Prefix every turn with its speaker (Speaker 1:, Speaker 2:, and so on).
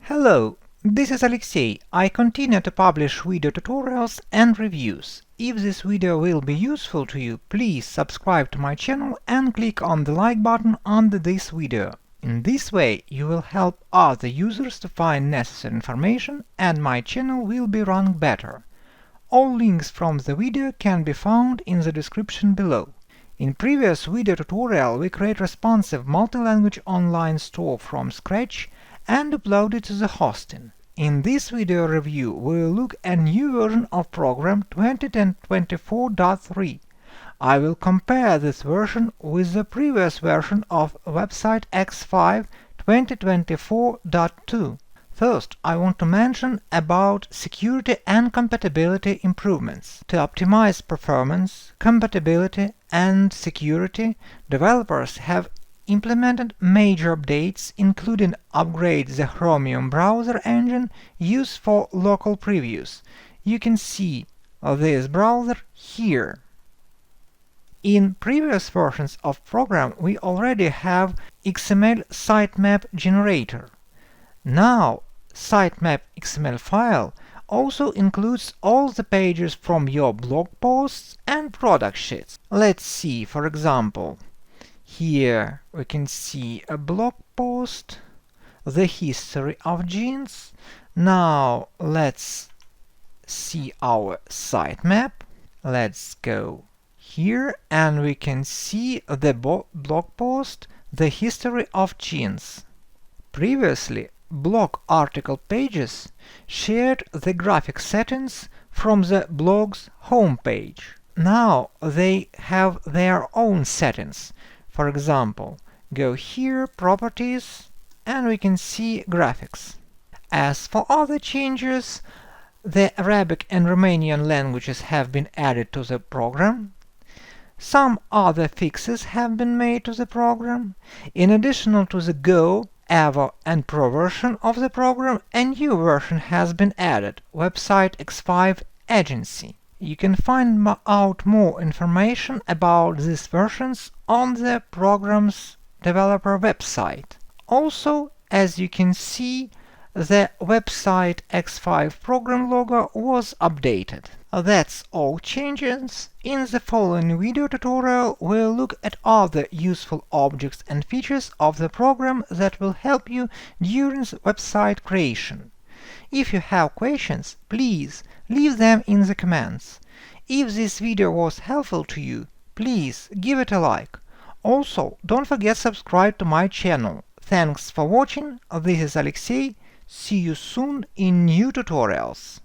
Speaker 1: Hello, this is Alexey. I continue to publish video tutorials and reviews. If this video will be useful to you, please subscribe to my channel and click on the like button under this video. In this way, you will help other users to find necessary information and my channel will be run better. All links from the video can be found in the description below. In previous video tutorial, we create responsive multi-language online store from scratch and upload it to the hosting. In this video review, we will look at a new version of program 2024.3. I will compare this version with the previous version of website X5 2024.2. First, I want to mention about security and compatibility improvements. To optimize performance, compatibility, and security, developers have implemented major updates, including upgrade the Chromium browser engine used for local previews. You can see this browser here. In previous versions of program, we already have XML sitemap generator. Now, sitemap.xml file also includes all the pages from your blog posts and product sheets. Let's see, for example, here we can see a blog post, the history of jeans. Now let's see our sitemap. Let's go here and we can see the blog post, the history of jeans. Previously, blog article pages shared the graphic settings from the blog's homepage. Now they have their own settings. For example, go here, Properties, and we can see Graphics. As for other changes, the Arabic and Romanian languages have been added to the program. Some other fixes have been made to the program. In addition to the Go, Evo, and Pro version of the program, a new version has been added, Website X5 Agency. You can find out more information about these versions on the program's developer website. Also, as you can see, the website X5 program logo was updated. That's all changes. In the following video tutorial, we'll look at other useful objects and features of the program that will help you during the website creation. If you have questions, please leave them in the comments. If this video was helpful to you, please give it a like. Also, don't forget to subscribe to my channel. Thanks for watching, this is Alexey, see you soon in new tutorials.